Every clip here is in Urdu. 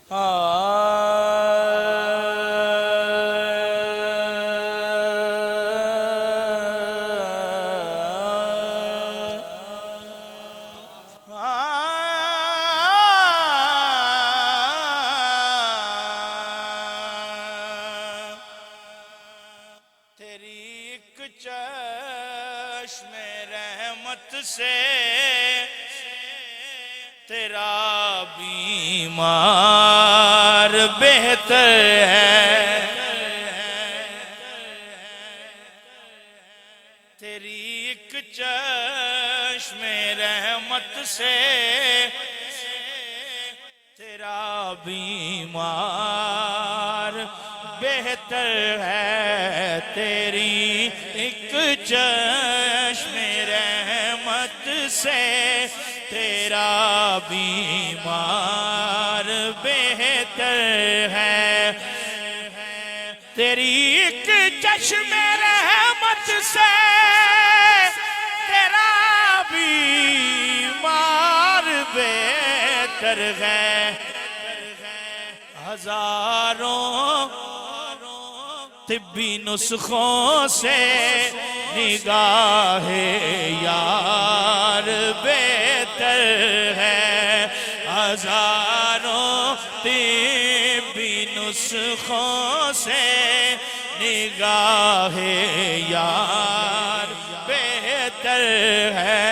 تیری ایک چشم رحمت سے تیرا بیمار بہتر ہے، تیری ایک چشم رحمت سے تیرا بیمار بہتر ہے، تیری ایک چشم رحمت سے تیرا بیمار بہتر ہے، تیری ایک چشم رحمت سے تیرا بیمار بہتر ہے، ہزاروں طبی نسخوں سے نگاہ یار بہتر ہے، ہزاروں طبی نسخوں سے نگاہ یار بہتر ہے،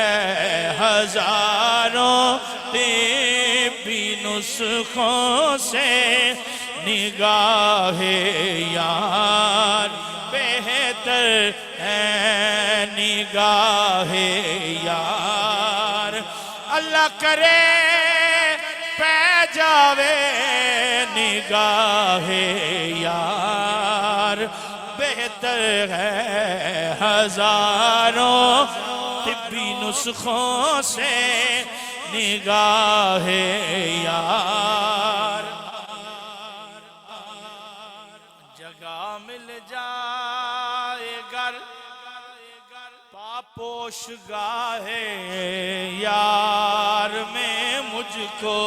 ہزاروں طبی نسخوں سے نگاہ یار بہتر ہے، نگاہ یار اللہ کرے پہ جاوے نگاہ یار بہتر ہے، ہزاروں طبی نسخوں سے نگاہ یار جگہ مل جائے گر پاپوش گاہ یار میں مجھ کو،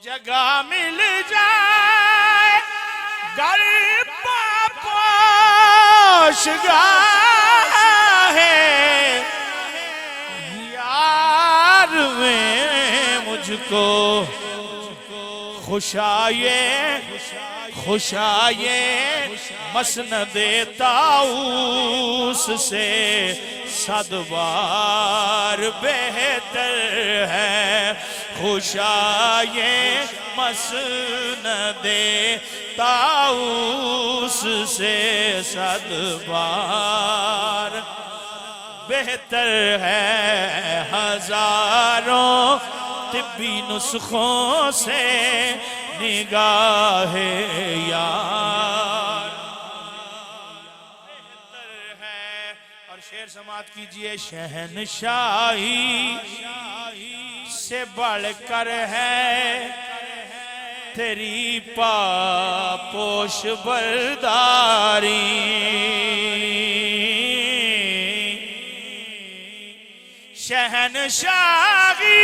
جگہ مل جائے گر پاپوش گاہ یار میں مجھ کو، خوشائے مسند طاؤس سے صد بار بہتر ہے، خوشائے مسند طاؤس سے صد بار بہتر ہے، ہزاروں طبی نسخوں سے نگاہ یار بہتر ہے، اور شعر سماعت کیجئے، شہنشاہی سے بڑھ کر ہے تیری پاپوش برداری، شہنشاہی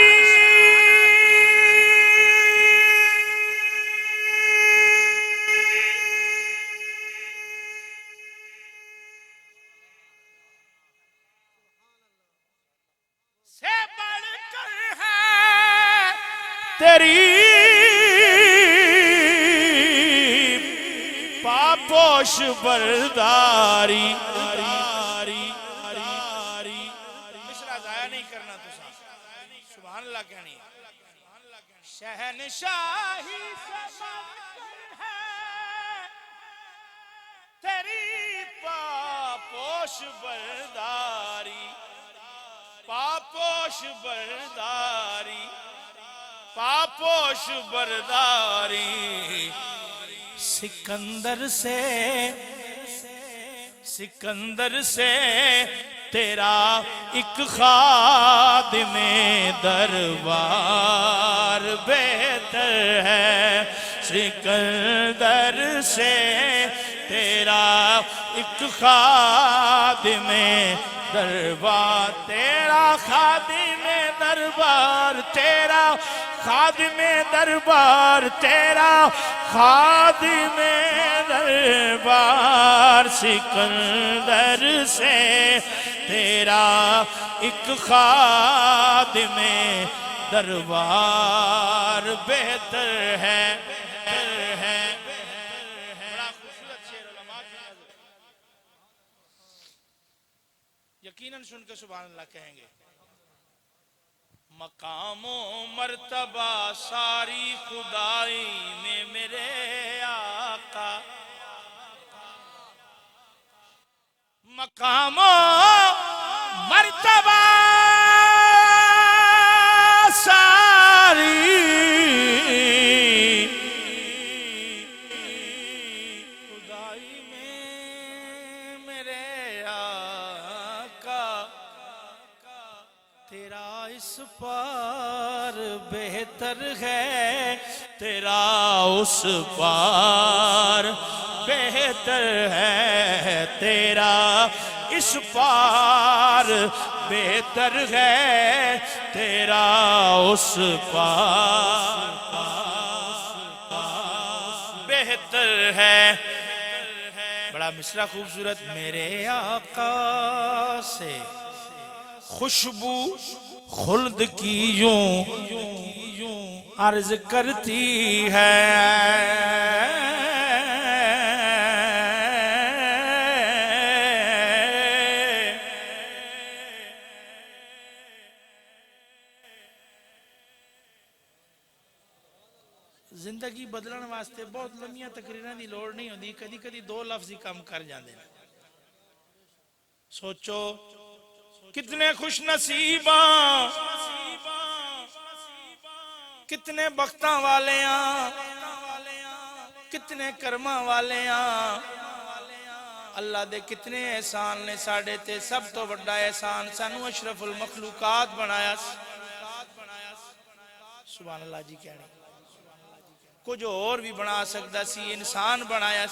سے بڑھ کر ہے تیری پاپوش برداری، مصرع ضائع نہیں کرنا تو سبحان اللہ کہنی ہے، شہنشاہی سے بڑھ کر ہے تیری پاپوش برداری، پاپوش برداری، پاپوش برداری، سکندر سے تیرا ایک خادم دربار بہتر ہے، سکندر سے تیرا ایک خادم دربار تیرا خادم دربار تیرا خادم دربار تیرا خادم دربار سکندر سے تیرا ایک خادم دربار بہتر ہے بڑا خوبصورت شعر علماء کی نظر یقیناً سن کے سبحان اللہ کہیں گے مقام و مرتبہ ساری خدائی میں میرے آقا مقام و مرتبہ ساری خدائی میں میرے آقا تیرا اس پار بہتر ہے تیرا اس پار بہتر ہے تیرا اس پار بہتر ہے تیرا اس پار بہتر ہے بڑا مصرع خوبصورت میرے آقا سے خوشبو خلد کی یوں عرض کرتی ہے زندگی بدلن واسطے بہت لمبیاں تقریراں دی لوڑ نہیں ہوندی کدی کدی دو لفظ ہی کم کر جاندے سوچو کتنے خوش نصیباں کتنے بختاں والے ہیں کتنے کرماں والے ہیں اللہ دے کتنے احسان نے ساڑھے تے سب تو بڑا احسان سانو اشرف المخلوقات بنایا سبحان اللہ جی کہہ رہے کچھ اور بھی بنا سکتا سی انسان بنایا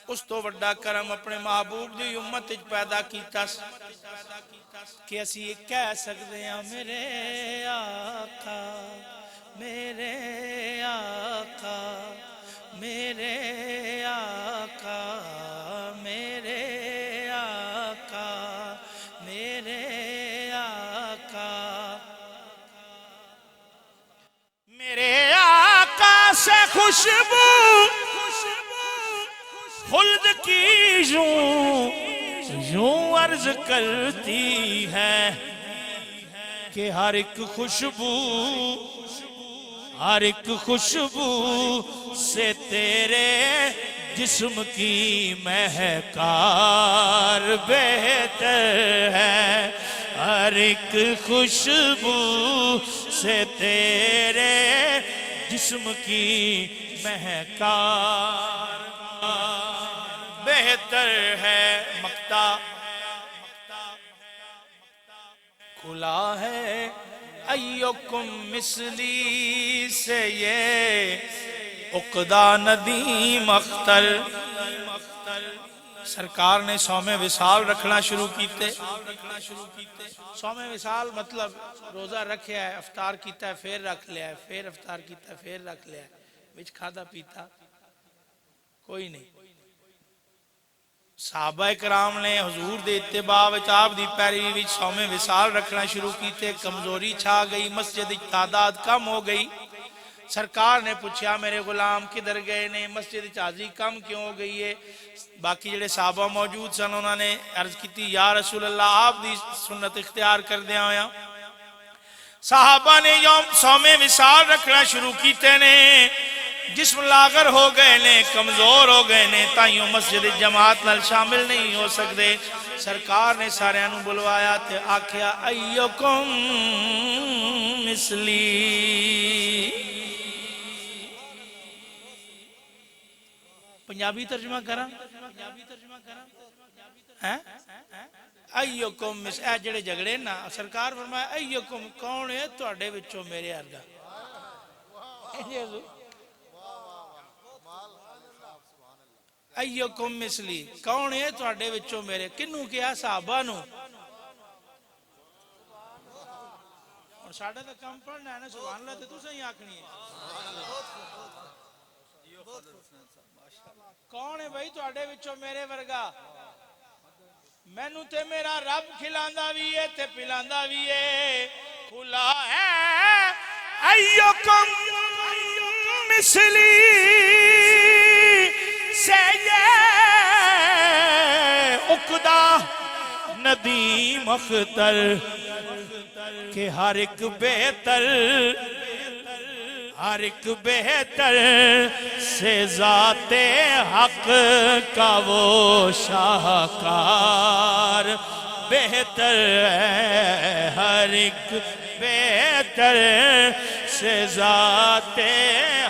اس تو بڑا کرم اپنے محبوب دی امت پیدا کیتا کہ اسی یہ کہہ سکتے ہیں میرے آقا میرے آقا میرے آقا میرے آقا میرے آقا میرے آقا سے خوشبو خلد کی یوں عرض کرتی ہے کہ ہر ایک خوشبو سے تیرے جسم کی مہکار بہتر ہے ہر ایک خوشبو سے تیرے جسم کی مہکار بہتر ہے مقتا کھلا ہے ایوکم مثلی سے یہ عقدہ ندیم اختر سرکار نے سومے وصال رکھنا شروع کیتے سومے وصال مطلب روزہ رکھیا ہے افطار کیتا ہے پھر رکھ لیا ہے پھر افطار کیتا ہے پھر رکھ لیا ہے بچ کھادا پیتا کوئی نہیں صحابہ کرام نے حضور دے اتباع آپ دی پیروی وچ سومے وصال رکھنا شروع کیتے کمزوری چھا گئی مسجد تعداد کم ہو گئی سرکار نے پوچھا میرے غلام کدھر گئے نے مسجد حاضری کم کیوں ہو گئی ہے باقی جڑے صحابہ موجود سن انہوں نے عرض کیتی یا رسول اللہ آپ دی سنت اختیار کر دیا ہویا صحابہ نے یوم سومے وصال رکھنا شروع کیتے نے جسم لاغر ہو گئے نے کمزور ہو گئے نے تائیوں مسجد جماعت نال شامل نہیں ہو سکتے سرکار نے سارے انو بلوایا تے آکھیا ایوکم مثلی پنجابی ترجمہ کرا ایوکم مثلی اے جڑے جگڑے نا سرکار فرمایا ایوکم کون ہے توڑے وچوں میرے ارگا ایکم مثلی کون ہے تواڈے وچوں میرے کنوں کیا صحابہ نو اور ساڈا تے کم پڑھنا ہے نا سبحان اللہ تے تساں ہی آکھنی ہے کون ہے بھائی تواڈے وچوں میرے ورگا مینوں تے میرا رب کھلاندا وی ہے تے پلاندا وی ہے کھلا ہے ایکم مثلی سے یہ اقدا ندیم اختر کہ ہر ایک بہتر سے ذات حق کا وہ شاہکار بہتر ہے ہر ایک بہتر سے ذات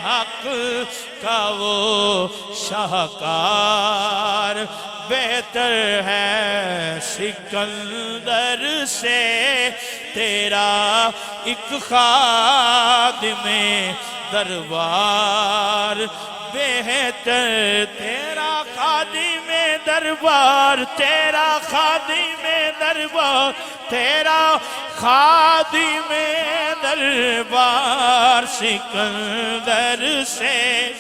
حق کا وہ شاہکار بہتر ہے سکندر سے تیرا ایک خادم دربار بہتر تیرا خادم دربار تیرا خادم دربار تیرا خادم دربار سکندر سے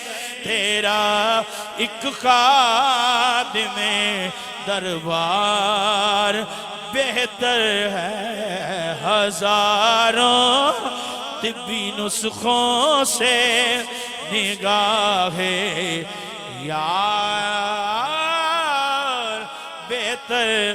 تیرا ایک خادم دربار بہتر ہے ہزاروں طبی نسخوں سے نگاہ یار بہتر